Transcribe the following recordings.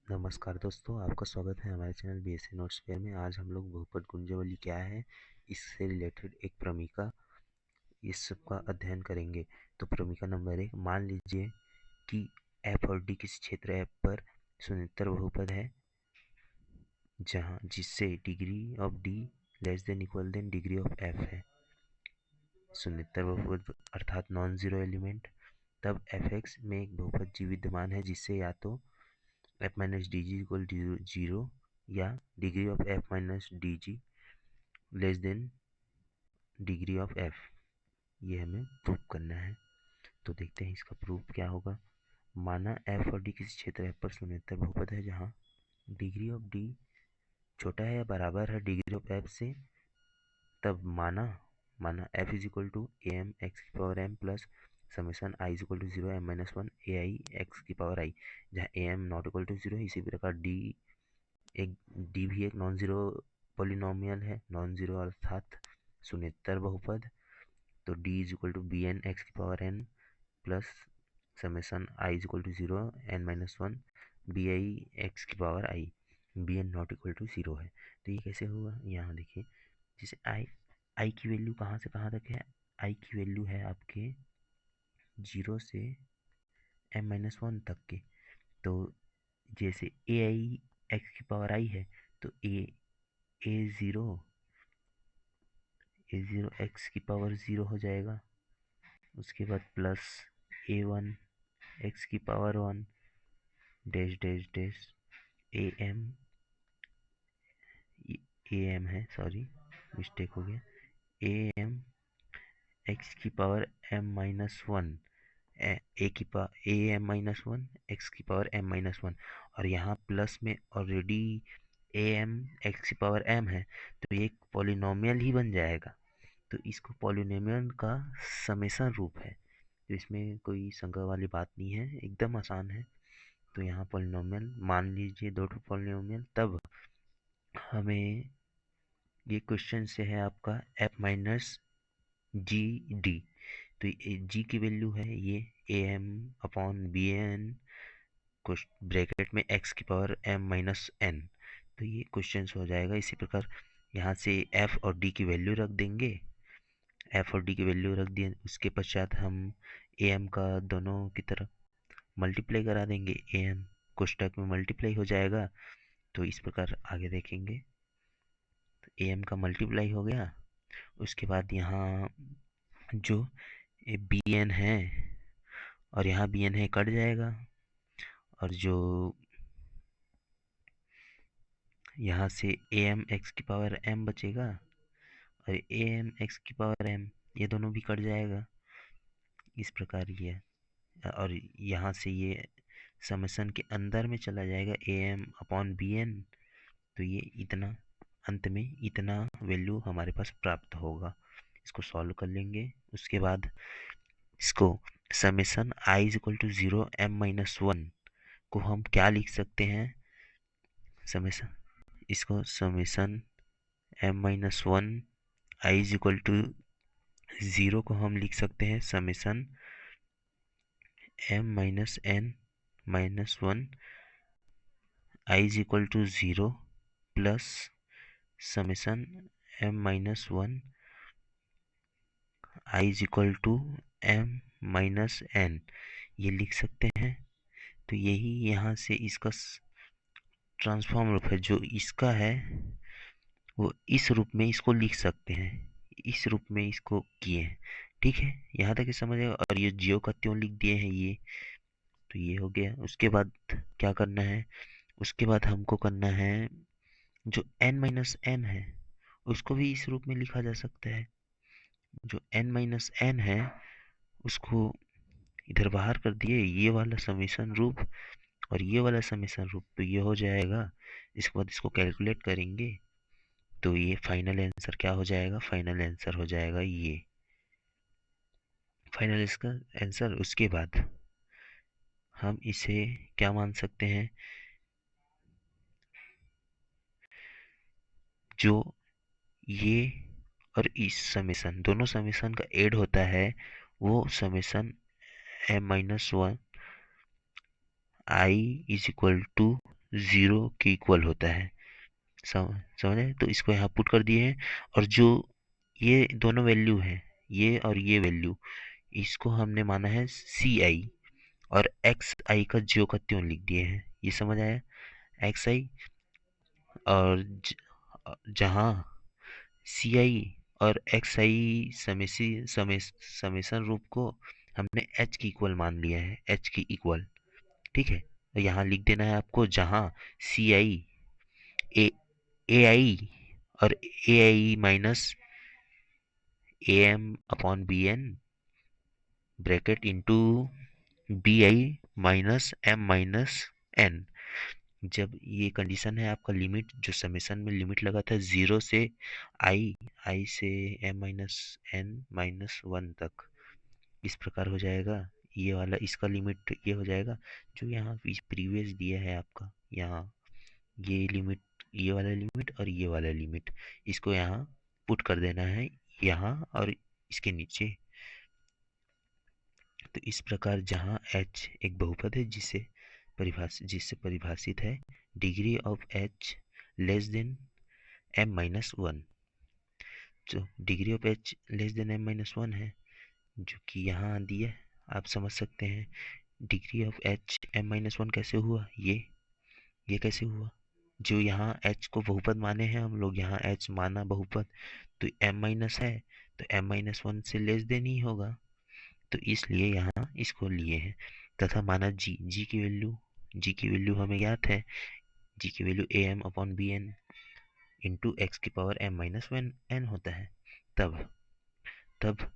नमस्कार दोस्तों, आपका स्वागत है हमारे चैनल बीएससी नोट्स फेयर में। आज हम लोग बहुपद गुंजावली क्या है, इससे रिलेटेड एक प्रमिका, इस सब का अध्ययन करेंगे। तो प्रमिका नंबर 1, मान लीजिए कि एफ और डी किसी क्षेत्र एफ पर शून्येतर बहुपद है, जहां जिससे degree of D less than equal than degree of F है। शून्येतर बहुपद अर्थात नॉन जीरो एलिमेंट। तब एफ एक्स में एक बहुपद जी विद्यमान है जिससे या तो F minus D G equal zero या degree of F minus D G less than degree of F, ये हमें प्रूव करना है। तो देखते हैं इसका प्रूफ क्या होगा। माना एफ और डी किसी क्षेत्र एफ पर शून्येतर बहुपद है जहाँ डिग्री ऑफ डी छोटा है या बराबर है डिग्री ऑफ एफ से। तब माना F is equal to A M x की power M plus summation I is equal to zero M minus one A I X की पावर आई, जहाँ A M not equal to zero. इसी प्रकार D भी एक non zero polynomial है, non zero अर्थात शून्येतर बहुपद। तो D is equal to B N X की power N plus summation I is equal to zero N minus one B I X की power I, B N not equal to zero है। तो ये कैसे होगा, यहाँ देखिए। जैसे आई की वैल्यू कहाँ से कहाँ तक है, आई की वैल्यू है आपके जीरो से एम माइनस वन तक के। तो जैसे ए आई एक्स की पावर आई है तो ए ज़ीरो एक्स की पावर ज़ीरो हो जाएगा। उसके बाद प्लस ए वन एक्स की power one dash dash dash a m है, सॉरी मिस्टेक हो गया, ए एम एक्स की power M minus one a m minus one x की पावर एम माइनस वन। और यहाँ प्लस में ऑलरेडी ए एम एक्स की पावर एम है तो ये एक पॉलिनोमियल ही बन जाएगा। तो इसको पॉलिनोमियल का समेसन रूप है, तो इसमें कोई शंका वाली बात नहीं है, एकदम आसान है। तो यहाँ पॉलिनोमियल मान लीजिए दो पॉलिनोमियल। तब हमें ये क्वेश्चन से है आपका एफ माइनस जी डी। तो जी की वैल्यू है ये a M upon B N bracket में एक्स की पावर एम माइनस एन। तो ये क्वेश्चन हो जाएगा। इसी प्रकार यहाँ से एफ और डी की वैल्यू रख देंगे, एफ और डी की वैल्यू रख दिए। उसके पश्चात हम ए एम का दोनों की तरफ मल्टीप्लाई करा देंगे, ए एम कोष्टक में मल्टीप्लाई हो जाएगा। तो इस प्रकार आगे देखेंगे। तो ए एम का मल्टीप्लाई हो गया। उसके बाद यहाँ जो बी एन है और यहाँ बी एन है कट जाएगा, और जो यहाँ से ए एम एक्स की पावर एम बचेगा और ए एम एक्स की पावर एम, ये दोनों भी कट जाएगा। इस प्रकार ये, और यहाँ से ये समेसन के अंदर में चला जाएगा a M upon B n. तो ये इतना, अंत में इतना वैल्यू हमारे पास प्राप्त होगा। इसको सॉल्व कर लेंगे। उसके बाद इसको summation I is equal to zero M minus one को हम क्या लिख सकते हैं, समेसन, इसको summation m minus one i is equal to zero को हम लिख सकते हैं summation m minus n minus one i is equal to zero plus summation m minus one i is equal to m minus n, ये लिख सकते हैं। तो यही यहाँ से इसका ट्रांसफॉर्म रूप है। जो इसका है वो इस रूप में इसको लिख सकते हैं, इस रूप में इसको किए हैं। ठीक है, यहाँ तक समझ आएगा। और ये जियो का त्यों लिख दिए हैं ये, तो ये हो गया। उसके बाद क्या करना है, उसके बाद हमको करना है जो n माइनस एन है उसको भी इस रूप में लिखा जा सकता है। जो n माइनस एन है उसको इधर बाहर कर दिए, ये वाला समेसन रूप और ये वाला समेसन रूप, तो ये हो जाएगा। इसके बाद इसको कैलकुलेट करेंगे तो ये फाइनल आंसर क्या हो जाएगा, फाइनल आंसर हो जाएगा ये फाइनल इसका आंसर। उसके बाद हम इसे क्या मान सकते हैं, जो ये और इस समेसन, दोनों समेसन का ऐड होता है, वो summation m minus one i is equal to 0 के इक्वल होता है। समझे? तो इसको यहाँ पुट कर दिए हैं, और जो ये दोनों वैल्यू है, ये और ये वैल्यू, इसको हमने माना है सी आई, और एक्स आई का ज्यो का त्यों लिख दिए हैं। ये समझ आया? एक्स आई, और जहाँ सी आई और एक्स आई समेसन रूप को हमने एच की इक्वल मान लिया है, एच की इक्वल। ठीक है, तो यहाँ लिख देना है आपको, जहाँ सी आई ए ए आई और A I minus A M upon B N bracket into B I minus M minus N. जब ये कंडीशन है, आपका लिमिट जो समेसन में लिमिट लगा था 0 से आई, आई से एम माइनस एन माइनस 1 तक, इस प्रकार हो जाएगा। ये वाला इसका लिमिट ये हो जाएगा, जो यहाँ प्रीवियस दिया है आपका, यहाँ ये लिमिट, ये वाला लिमिट और ये वाला लिमिट, इसको यहाँ पुट कर देना है, यहाँ और इसके नीचे। तो इस प्रकार जहाँ h एक बहुपद है जिससे परिभाषित है degree of h less than m minus 1। जो degree of h less than m minus 1 है, जो कि यहाँ दिया है, आप समझ सकते हैं। Degree of h m minus 1 कैसे हुआ? ये कैसे हुआ? जो यहाँ h को बहुपद माने हैं हम लोग, यहाँ h माना बहुपद, तो m माइनस है, तो m माइनस 1 से लेस देन ही होगा, तो इसलिए यहाँ इसको लिए हैं। तथा माना जी की वैल्यू हमें ज्ञात है, जी की value A M upon B N into X की power M minus one N होता है। तब तब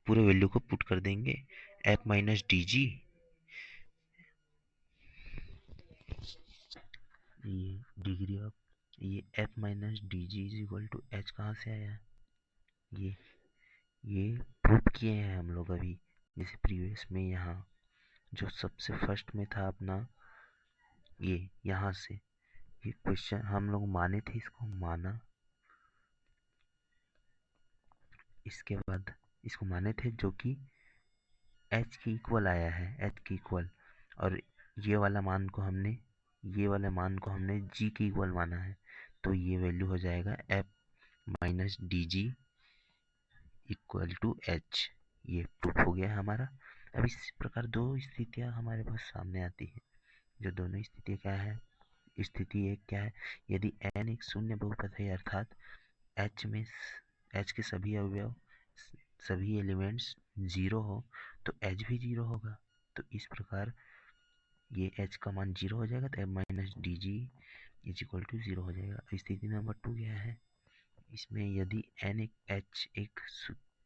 पूरे वैल्यू को पुट कर देंगे, एफ माइनस डी जी, ये डिग्री ऑफ, ये f minus D g is equal to h कहाँ से आया? ये ये प्रूफ किए हैं हम लोग अभी, जैसे प्रीवियस में यहाँ जो सबसे फर्स्ट में था अपना, ये यहाँ से ये क्वेश्चन हम लोग माने थे, इसको माना, इसके बाद इसको माने थे, जो कि एच की इक्वल आया है, एच की इक्वल, और ये वाला मान को हमने, ये वाले मान को हमने जी की इक्वल माना है, तो ये वैल्यू हो जाएगा f minus D G equal to h. ये प्रूफ हो गया हमारा। अब इस प्रकार दो स्थितियां हमारे पास सामने आती है, जो दोनों स्थितियां क्या है? स्थिति एक क्या है? यदि n एक शून्य बहुपद है, अर्थात h में h के सभी अवयव, सभी एलिमेंट्स जीरो हो, तो h भी जीरो होगा। तो इस प्रकार ये h का मान जीरो हो जाएगा, तो m minus D g is equal to zero हो जाएगा। स्थिति नंबर 2 क्या है? इसमें यदि n एक h एक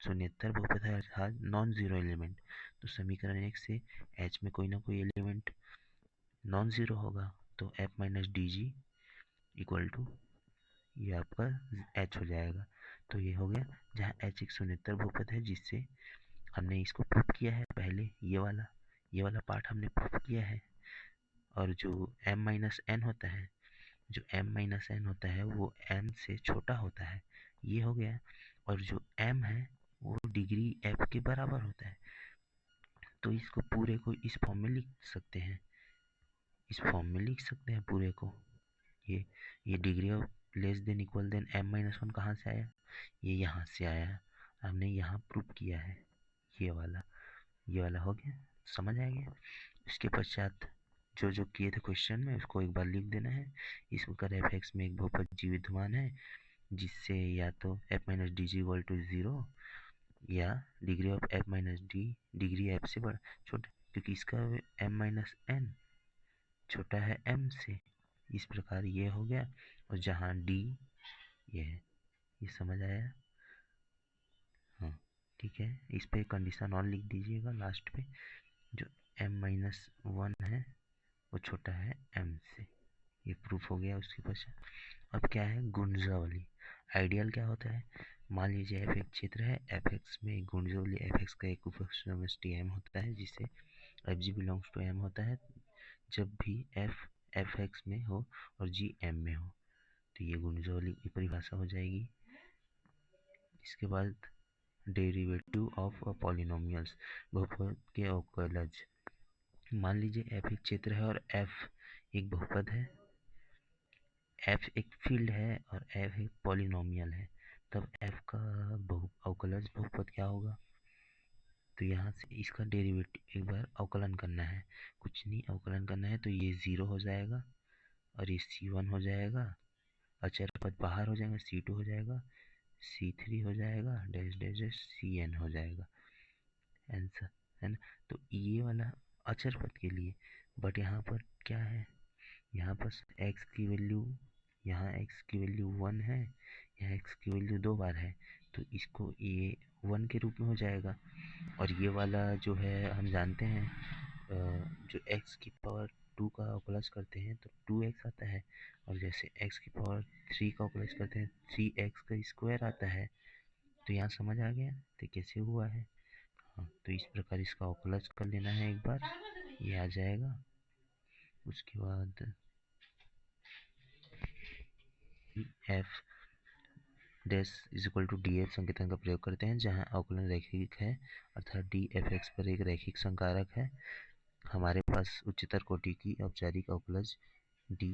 शून्येतर बहुपद है, अर्थात नॉन जीरो एलिमेंट, तो समीकरण 1 से h में कोई ना कोई एलिमेंट नॉन जीरो होगा, तो f minus D G equal to ये आपका h हो जाएगा। तो ये हो गया, जहाँ h एक शून्येतर बहुपद है, जिससे हमने इसको प्रूफ किया है पहले, ये वाला पार्ट हमने प्रूफ किया है। और जो m माइनस एन होता है, जो m माइनस एन होता है वो m से छोटा होता है, ये हो गया। और जो m है वो डिग्री f के बराबर होता है, तो इसको पूरे को इस फॉर्म में लिख सकते हैं, इस फॉर्म में लिख सकते हैं पूरे को। ये degree of less than equal then m minus one कहाँ से आया? ये यहाँ से आया, हमने यहाँ प्रूफ किया है। ये वाला हो गया, समझ आ गया। इसके पश्चात जो जो किए थे क्वेश्चन में, उसको एक बार लिख देना है। इस प्रकार एफ एक्स में एक बहुपद जी विद्यमान है, जिससे या तो F minus D G equal to zero, या degree of F minus D degree F से बड़ा छोटा, क्योंकि इसका एम माइनस एन छोटा है एम से। इस प्रकार ये हो गया, और जहाँ डी ये है, ये समझ आया? हाँ, ठीक है। इस पे कंडीशन और लिख दीजिएगा लास्ट पे, जो m माइनस वन है वो छोटा है m से। ये प्रूफ हो गया। उसके पश्चात अब क्या है? गुणजावली। आइडियल क्या होता है? मान लीजिए एफ एक क्षेत्र है, एफ एक्स में गुणजावली एफ एक्स का एक उपसमष्टि m होता है, जिसे f g belongs to m होता है, जब भी f एफ एक्स में हो और g m में हो, तो ये गुणजावली की परिभाषा हो जाएगी। इसके बाद डेरिवेटिव ऑफ पॉलिनोमियल्स, बहुपद के अवकलज। मान लीजिए f एक क्षेत्र है और f एक बहुपद है, एफ एक फील्ड है और एफ एक पॉलिनोमियल है, तब एफ का अवकलज बहुपद क्या होगा? तो यहाँ से इसका डेरिवेटिव एक बार अवकलन करना है, कुछ नहीं अवकलन करना है, तो ये 0 हो जाएगा और ये C1 हो जाएगा, अचर पद बाहर हो जाएगा, C2 हो जाएगा, C3 हो जाएगा, डैश डैश डैश Cn हो जाएगा आंसर, है ना। तो ये वाला अचर पद के लिए, बट यहाँ पर क्या है, यहाँ पर x की वैल्यू, यहाँ x की वैल्यू 1 है, यहाँ x की वैल्यू 2 बार है, तो इसको ये 1 के रूप में हो जाएगा। और ये वाला जो है हम जानते हैं, जो x की पावर 2 का अवकलज करते हैं तो 2x आता है, और जैसे x की पावर 3 का अवकलज करते हैं 3x का स्क्वायर आता है। तो यहाँ समझ आ गया तो कैसे हुआ है। हाँ, तो इस प्रकार इसका अवकलज कर लेना है एक बार, ये आ जाएगा। उसके बाद f dash is equal to d f संकेतन का प्रयोग करते हैं, जहाँ अवकलन रैखिक है, अर्थात डी एफ एक्स पर एक रैखिक संकारक है। हमारे पास उच्चतर कोटि की औपचारिक अवकलज D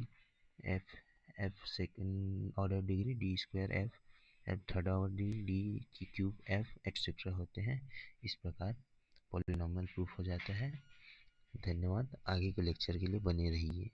F F second order degree D square F F third order degree D की क्यूब एफ एक्सेट्रा होते हैं। इस प्रकार पॉलिनॉमियल प्रूफ हो जाता है। धन्यवाद, आगे के लेक्चर के लिए बने रहिए।